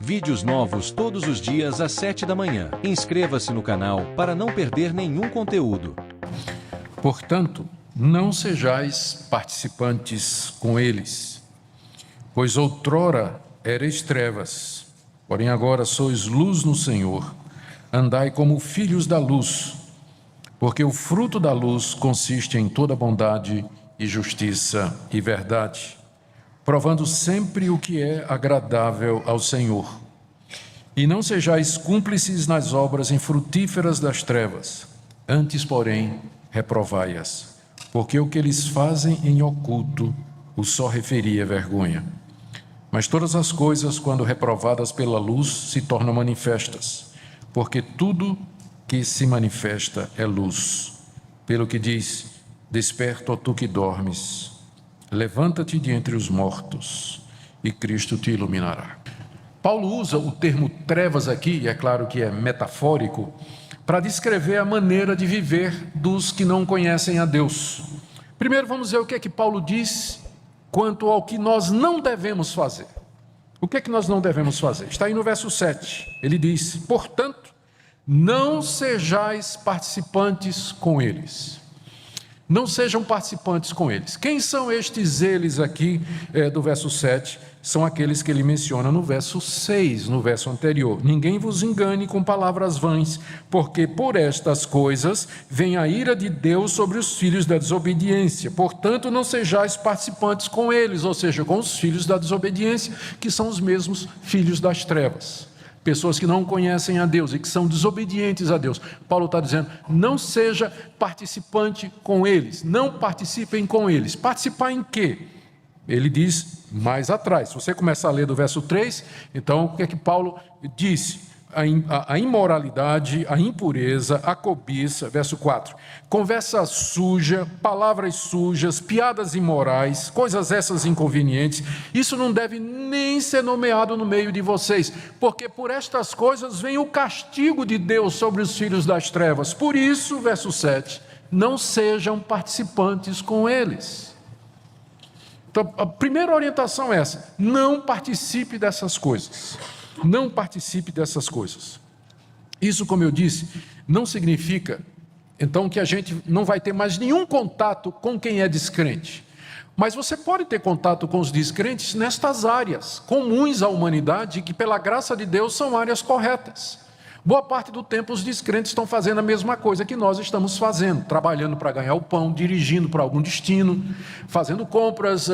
Vídeos novos todos os dias às 7 da manhã. Inscreva-se no canal para não perder nenhum conteúdo. Portanto, não sejais participantes com eles, pois outrora erais trevas, porém agora sois luz no Senhor. Andai como filhos da luz, porque o fruto da luz consiste em toda bondade e justiça e verdade, provando sempre o que é agradável ao Senhor. E não sejais cúmplices nas obras infrutíferas das trevas, antes, porém, reprovai-as, porque o que eles fazem em oculto o só referia vergonha. Mas todas as coisas, quando reprovadas pela luz, se tornam manifestas, porque tudo que se manifesta é luz. Pelo que diz: desperta, ó tu que dormes, levanta-te de entre os mortos, e Cristo te iluminará. Paulo usa o termo trevas aqui, e é claro que é metafórico, para descrever a maneira de viver dos que não conhecem a Deus. Primeiro vamos ver o que é que Paulo diz quanto ao que nós não devemos fazer. O que é que nós não devemos fazer? Está aí no verso 7. Ele diz: portanto, não sejais participantes com eles. Não sejam participantes com eles. Quem são estes eles aqui do verso 7? São aqueles que ele menciona no verso 6, no verso anterior. Ninguém vos engane com palavras vãs, porque por estas coisas vem a ira de Deus sobre os filhos da desobediência. Portanto, não sejais participantes com eles, ou seja, com os filhos da desobediência, que são os mesmos filhos das trevas. Pessoas que não conhecem a Deus e que são desobedientes a Deus. Paulo está dizendo: não seja participante com eles, não participem com eles. Participar em quê? Ele diz mais atrás. Se você começar a ler do verso 3, então o que é que Paulo disse? A imoralidade, a impureza, a cobiça, verso 4. Conversa suja, palavras sujas, piadas imorais, coisas essas inconvenientes. Isso não deve nem ser nomeado no meio de vocês, porque por estas coisas vem o castigo de Deus sobre os filhos das trevas. Por isso, verso 7, não sejam participantes com eles. Então, a primeira orientação é essa: não participe dessas coisas. Não participe dessas coisas. Isso, como eu disse, não significa, então, que a gente não vai ter mais nenhum contato com quem é descrente. Mas você pode ter contato com os descrentes nestas áreas comuns à humanidade, que pela graça de Deus são áreas corretas. Boa parte do tempo os descrentes estão fazendo a mesma coisa que nós estamos fazendo, trabalhando para ganhar o pão, dirigindo para algum destino, fazendo compras,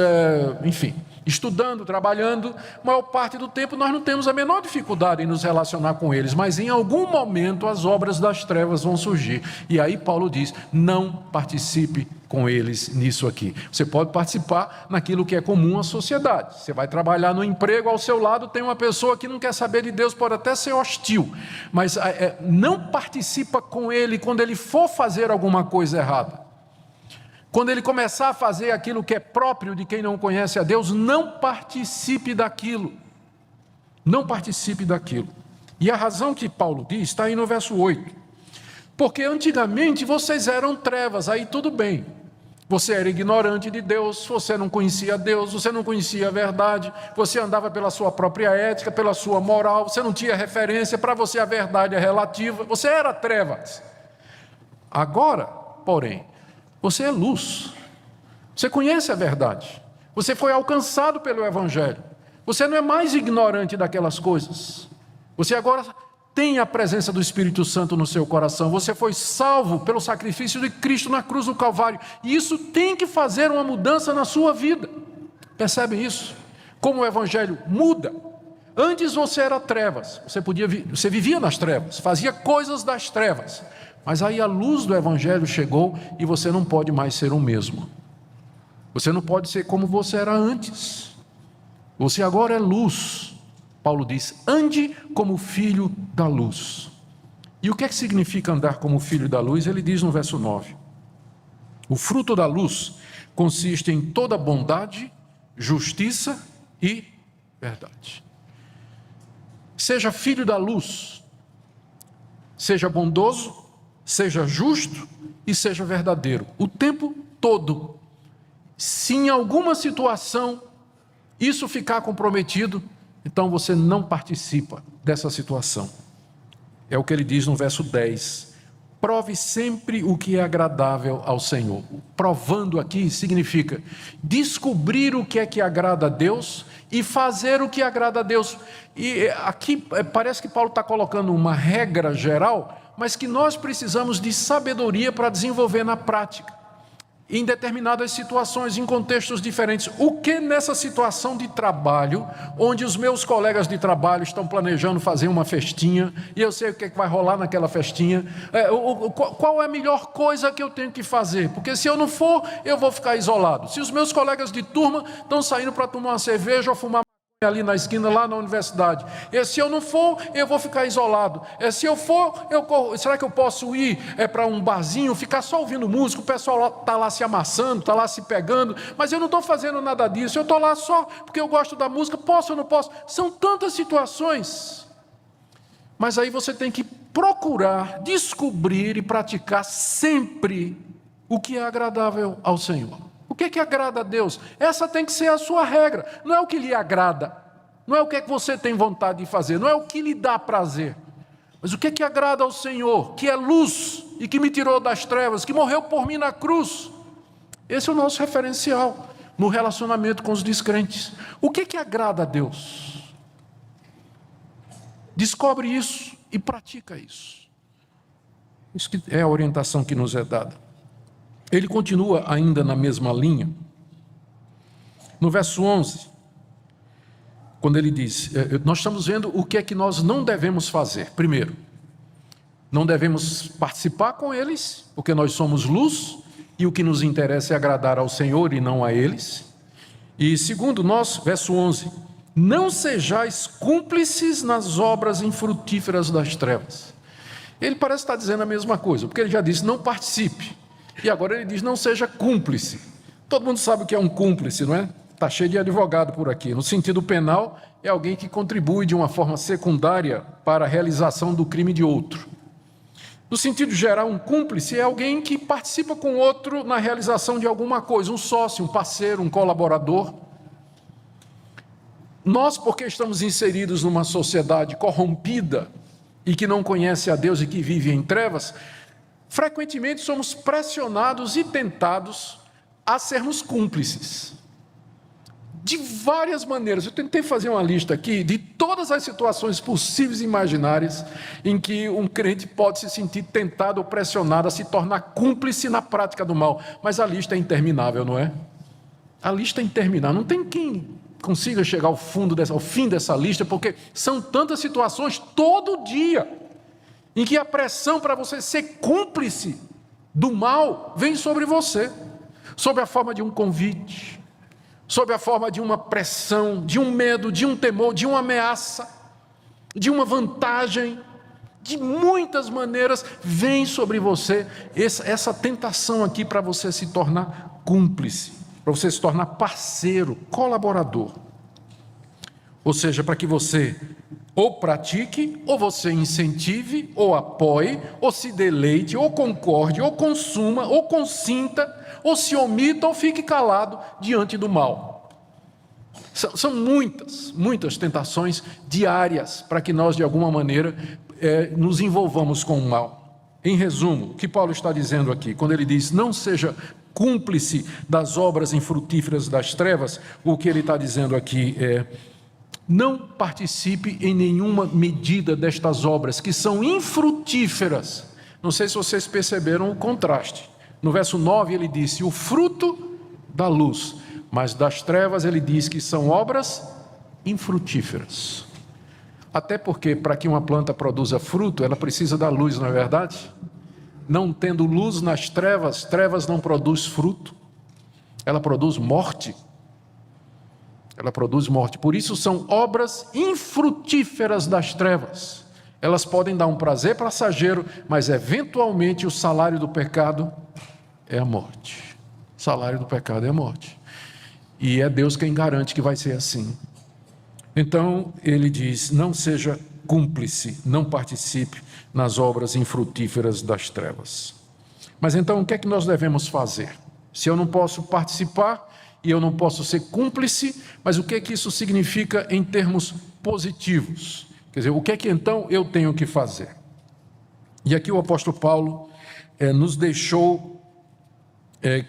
enfim, estudando, trabalhando. A maior parte do tempo nós não temos a menor dificuldade em nos relacionar com eles, mas em algum momento as obras das trevas vão surgir. E aí Paulo diz: não participe com eles nisso aqui. Você pode participar naquilo que é comum à sociedade. Você vai trabalhar no emprego, ao seu lado tem uma pessoa que não quer saber de Deus, pode até ser hostil, mas não participa com ele quando ele for fazer alguma coisa errada. Quando ele começar a fazer aquilo que é próprio de quem não conhece a Deus, não participe daquilo. Não participe daquilo. E a razão que Paulo diz está aí no verso 8. Porque antigamente vocês eram trevas, aí tudo bem. Você era ignorante de Deus, você não conhecia Deus, você não conhecia a verdade, você andava pela sua própria ética, pela sua moral, você não tinha referência, para você a verdade é relativa, você era trevas. Agora, porém, você é luz, você conhece a verdade, você foi alcançado pelo Evangelho, você não é mais ignorante daquelas coisas, você agora tem a presença do Espírito Santo no seu coração, você foi salvo pelo sacrifício de Cristo na cruz do Calvário, e isso tem que fazer uma mudança na sua vida. Percebem isso? Como o Evangelho muda. Antes você era trevas, você vivia nas trevas, fazia coisas das trevas, mas aí a luz do Evangelho chegou e você não pode mais ser o mesmo. Você não pode ser como você era antes. Você agora é luz. Paulo diz: ande como filho da luz. E o que é que significa andar como filho da luz? Ele diz no verso 9: o fruto da luz consiste em toda bondade, justiça e verdade. Seja filho da luz, seja bondoso, seja justo e seja verdadeiro, o tempo todo. Se em alguma situação isso ficar comprometido, então você não participa dessa situação. É o que ele diz no verso 10. Prove sempre o que é agradável ao Senhor. Provando aqui significa descobrir o que é que agrada a Deus e fazer o que agrada a Deus. E aqui parece que Paulo está colocando uma regra geral, mas que nós precisamos de sabedoria para desenvolver na prática, em determinadas situações, em contextos diferentes. O que nessa situação de trabalho, onde os meus colegas de trabalho estão planejando fazer uma festinha, e eu sei o que vai rolar naquela festinha, qual é a melhor coisa que eu tenho que fazer? Porque se eu não for, eu vou ficar isolado. Se os meus colegas de turma estão saindo para tomar uma cerveja ou fumar ali na esquina, lá na universidade, e se eu não for, eu vou ficar isolado. Se eu for, será que eu posso ir para um barzinho, ficar só ouvindo música, o pessoal está lá se amassando, está lá se pegando, mas eu não estou fazendo nada disso, eu estou lá só porque eu gosto da música, posso ou não posso? São tantas situações, mas aí você tem que procurar, descobrir e praticar sempre o que é agradável ao Senhor. O que agrada a Deus? Essa tem que ser a sua regra. Não é o que lhe agrada, não é o que você tem vontade de fazer, não é o que lhe dá prazer, mas o que agrada ao Senhor, que é luz e que me tirou das trevas, que morreu por mim na cruz. Esse é o nosso referencial no relacionamento com os descrentes. O que agrada a Deus? Descobre isso e pratica isso. Isso que é a orientação que nos é dada. Ele continua ainda na mesma linha, no verso 11, quando ele diz, nós estamos vendo o que é que nós não devemos fazer. Primeiro, não devemos participar com eles, porque nós somos luz, e o que nos interessa é agradar ao Senhor e não a eles. E segundo, verso 11, não sejais cúmplices nas obras infrutíferas das trevas. Ele parece estar dizendo a mesma coisa, porque ele já disse, não participe. E agora ele diz, não seja cúmplice. Todo mundo sabe o que é um cúmplice, não é? Está cheio de advogado por aqui. No sentido penal, é alguém que contribui de uma forma secundária para a realização do crime de outro. No sentido geral, um cúmplice é alguém que participa com outro na realização de alguma coisa, um sócio, um parceiro, um colaborador. Nós, porque estamos inseridos numa sociedade corrompida e que não conhece a Deus e que vive em trevas, frequentemente somos pressionados e tentados a sermos cúmplices. De várias maneiras. Eu tentei fazer uma lista aqui de todas as situações possíveis e imaginárias em que um crente pode se sentir tentado ou pressionado a se tornar cúmplice na prática do mal. Mas a lista é interminável, não é? A lista é interminável. Não tem quem consiga chegar ao fim dessa lista, porque são tantas situações todo dia em que a pressão para você ser cúmplice do mal vem sobre você, sob a forma de um convite, sob a forma de uma pressão, de um medo, de um temor, de uma ameaça, de uma vantagem, de muitas maneiras vem sobre você essa tentação aqui para você se tornar cúmplice, para você se tornar parceiro, colaborador. Ou seja, para que você ou pratique, ou você incentive, ou apoie, ou se deleite, ou concorde, ou consuma, ou consinta, ou se omita, ou fique calado diante do mal. São muitas tentações diárias para que nós, de alguma maneira, nos envolvamos com o mal. Em resumo, o que Paulo está dizendo aqui, quando ele diz, não seja cúmplice das obras infrutíferas das trevas, o que ele está dizendo aqui é, não participe em nenhuma medida destas obras que são infrutíferas. Não sei se vocês perceberam o contraste. No verso 9 ele disse, o fruto da luz, mas das trevas ele diz que são obras infrutíferas. Até porque para que uma planta produza fruto, ela precisa da luz, não é verdade? Não tendo luz nas trevas, trevas não produz fruto, ela produz morte. Ela produz morte. Por isso são obras infrutíferas das trevas. Elas podem dar um prazer passageiro, mas eventualmente o salário do pecado é a morte. O salário do pecado é a morte. E é Deus quem garante que vai ser assim. Então ele diz, não seja cúmplice, não participe nas obras infrutíferas das trevas. Mas então o que é que nós devemos fazer? Se eu não posso participar, e eu não posso ser cúmplice, mas o que é que isso significa em termos positivos. Quer dizer, o que é que então eu tenho que fazer? E aqui o apóstolo Paulo nos deixou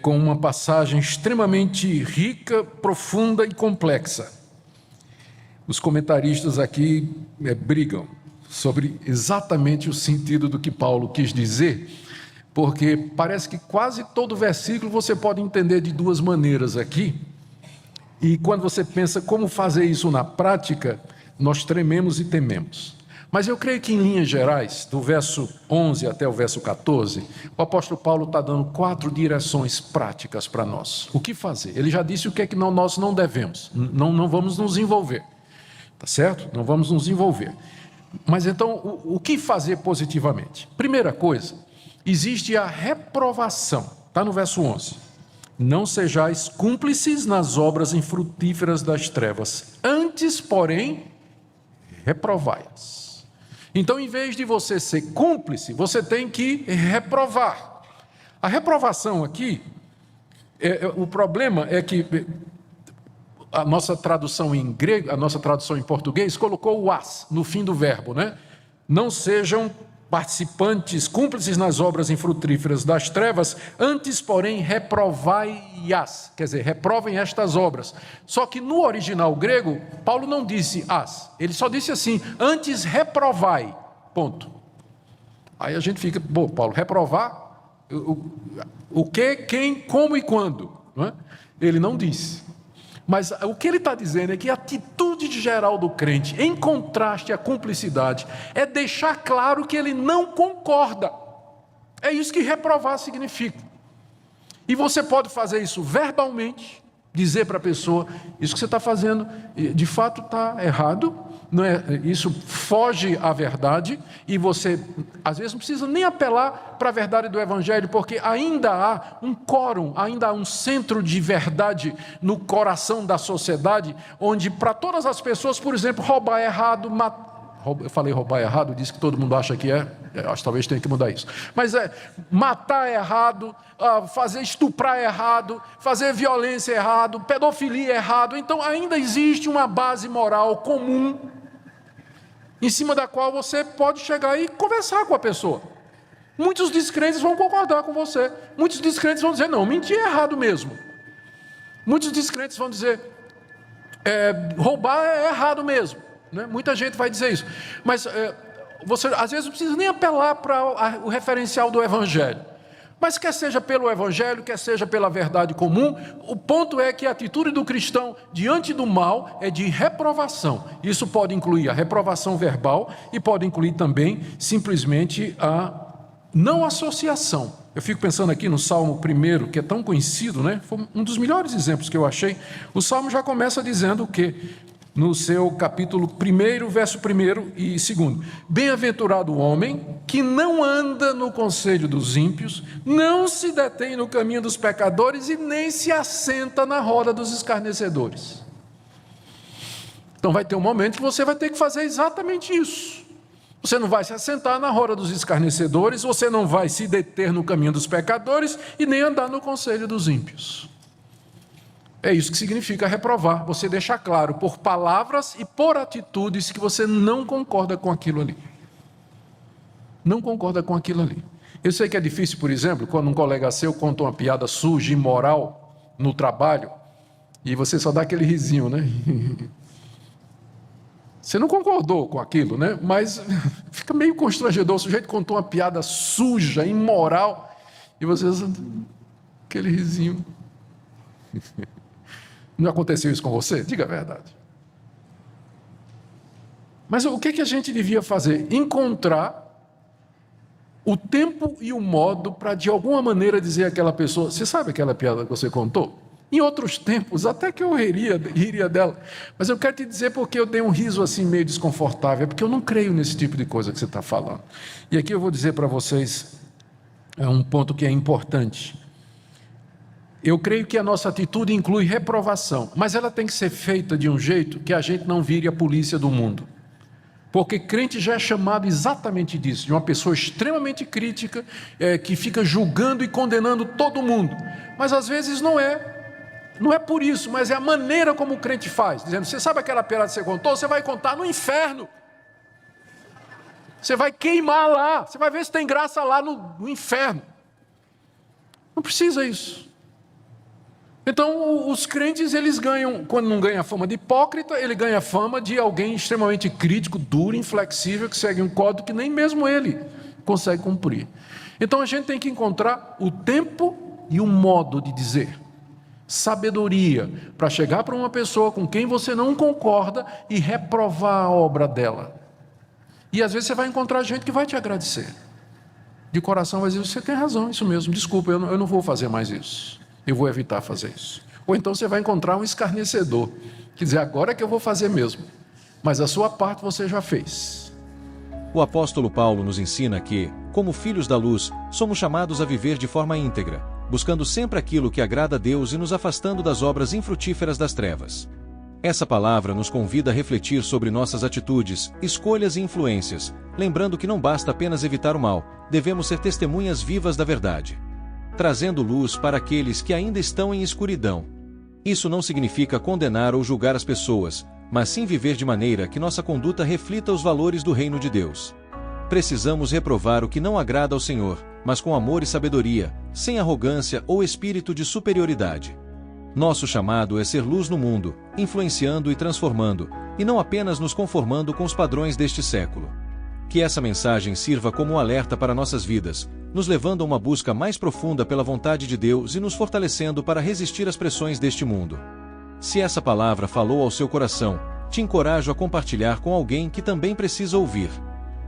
com uma passagem extremamente rica, profunda e complexa. Os comentaristas aqui brigam sobre exatamente o sentido do que Paulo quis dizer, porque parece que quase todo versículo você pode entender de duas maneiras aqui, e quando você pensa como fazer isso na prática, nós trememos e tememos. Mas eu creio que em linhas gerais, do verso 11 até o verso 14, o apóstolo Paulo está dando 4 direções práticas para nós. O que fazer? Ele já disse o que é que nós não devemos, não vamos nos envolver, tá certo? Não vamos nos envolver. Mas então, o que fazer positivamente? Primeira coisa, existe a reprovação, está no verso 11. Não sejais cúmplices nas obras infrutíferas das trevas, antes, porém, reprovai-as. Então, em vez de você ser cúmplice, você tem que reprovar. A reprovação aqui, o problema é que a nossa tradução em grego, a nossa tradução em português, colocou o as no fim do verbo, né? Não sejam participantes, cúmplices nas obras infrutíferas das trevas, antes, porém, reprovai-as, quer dizer, reprovem estas obras. Só que no original grego, Paulo não disse as, ele só disse assim, antes reprovai, ponto. Aí a gente fica, bom, Paulo, reprovar, o que, quem, como e quando, não é? Ele não disse. Mas o que ele está dizendo é que a atitude geral do crente, em contraste à cumplicidade, é deixar claro que ele não concorda. É isso que reprovar significa. E você pode fazer isso verbalmente, dizer para a pessoa, isso que você está fazendo, de fato está errado, não é? Isso foge à verdade, e você, às vezes, não precisa nem apelar para a verdade do Evangelho, porque ainda há um quórum, ainda há um centro de verdade no coração da sociedade, onde para todas as pessoas, por exemplo, roubar é errado, eu falei roubar é errado, disse que todo mundo acha que acho que talvez tenha que mudar isso, mas matar é errado, estuprar é errado, fazer violência é errado, pedofilia é errado. Então ainda existe uma base moral comum, em cima da qual você pode chegar e conversar com a pessoa. Muitos descrentes vão concordar com você, muitos descrentes vão dizer, não, mentir é errado mesmo. Muitos descrentes vão dizer, roubar é errado mesmo, né? Muita gente vai dizer isso, mas você às vezes não precisa nem apelar para o referencial do Evangelho, mas quer seja pelo Evangelho, quer seja pela verdade comum, o ponto é que a atitude do cristão diante do mal é de reprovação. Isso pode incluir a reprovação verbal e pode incluir também simplesmente a não associação. Eu fico pensando aqui no Salmo 1, que é tão conhecido, né? Foi um dos melhores exemplos que eu achei. O Salmo já começa dizendo o quê? No seu capítulo 1, verso 1 e 2. Bem-aventurado o homem que não anda no conselho dos ímpios, não se detém no caminho dos pecadores e nem se assenta na roda dos escarnecedores. Então vai ter um momento que você vai ter que fazer exatamente isso. Você não vai se assentar na roda dos escarnecedores, você não vai se deter no caminho dos pecadores e nem andar no conselho dos ímpios. É isso que significa reprovar, você deixar claro por palavras e por atitudes que você não concorda com aquilo ali. Não concorda com aquilo ali. Eu sei que é difícil, por exemplo, quando um colega seu conta uma piada suja, imoral, no trabalho, e você só dá aquele risinho, né? Você não concordou com aquilo, né? Mas fica meio constrangedor, o sujeito contou uma piada suja, imoral, e você aquele risinho. Não aconteceu isso com você? Diga a verdade. Mas o que a gente devia fazer? Encontrar o tempo e o modo para, de alguma maneira, dizer àquela pessoa, você sabe aquela piada que você contou? Em outros tempos, até que eu riria dela. Mas eu quero te dizer porque eu dei um riso assim meio desconfortável, é porque eu não creio nesse tipo de coisa que você está falando. E aqui eu vou dizer para vocês um ponto que é importante. Eu creio que a nossa atitude inclui reprovação, mas ela tem que ser feita de um jeito que a gente não vire a polícia do mundo. Porque crente já é chamado exatamente disso, de uma pessoa extremamente crítica, que fica julgando e condenando todo mundo. Mas às vezes não é Não é por isso, mas é a maneira como o crente faz. Dizendo, você sabe aquela piada que você contou? Você vai contar no inferno. Você vai queimar lá. Você vai ver se tem graça lá no inferno. Não precisa isso. Então, os crentes, eles ganham, quando não ganha a fama de hipócrita, ele ganha a fama de alguém extremamente crítico, duro, inflexível, que segue um código que nem mesmo ele consegue cumprir. Então, a gente tem que encontrar o tempo e o modo de dizer. Sabedoria, para chegar para uma pessoa com quem você não concorda e reprovar a obra dela. E às vezes você vai encontrar gente que vai te agradecer. De coração vai dizer, você tem razão, isso mesmo, desculpa, eu não vou fazer mais isso. Eu vou evitar fazer isso. Ou então você vai encontrar um escarnecedor, que diz, agora é que eu vou fazer mesmo. Mas a sua parte você já fez. O apóstolo Paulo nos ensina que, como filhos da luz, somos chamados a viver de forma íntegra, buscando sempre aquilo que agrada a Deus e nos afastando das obras infrutíferas das trevas. Essa palavra nos convida a refletir sobre nossas atitudes, escolhas e influências, lembrando que não basta apenas evitar o mal, devemos ser testemunhas vivas da verdade, trazendo luz para aqueles que ainda estão em escuridão. Isso não significa condenar ou julgar as pessoas, mas sim viver de maneira que nossa conduta reflita os valores do reino de Deus. Precisamos reprovar o que não agrada ao Senhor, mas com amor e sabedoria, sem arrogância ou espírito de superioridade. Nosso chamado é ser luz no mundo, influenciando e transformando, e não apenas nos conformando com os padrões deste século. Que essa mensagem sirva como um alerta para nossas vidas, nos levando a uma busca mais profunda pela vontade de Deus e nos fortalecendo para resistir às pressões deste mundo. Se essa palavra falou ao seu coração, te encorajo a compartilhar com alguém que também precisa ouvir.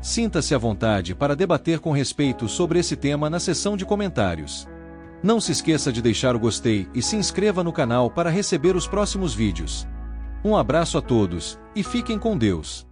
Sinta-se à vontade para debater com respeito sobre esse tema na seção de comentários. Não se esqueça de deixar o gostei e se inscreva no canal para receber os próximos vídeos. Um abraço a todos, e fiquem com Deus.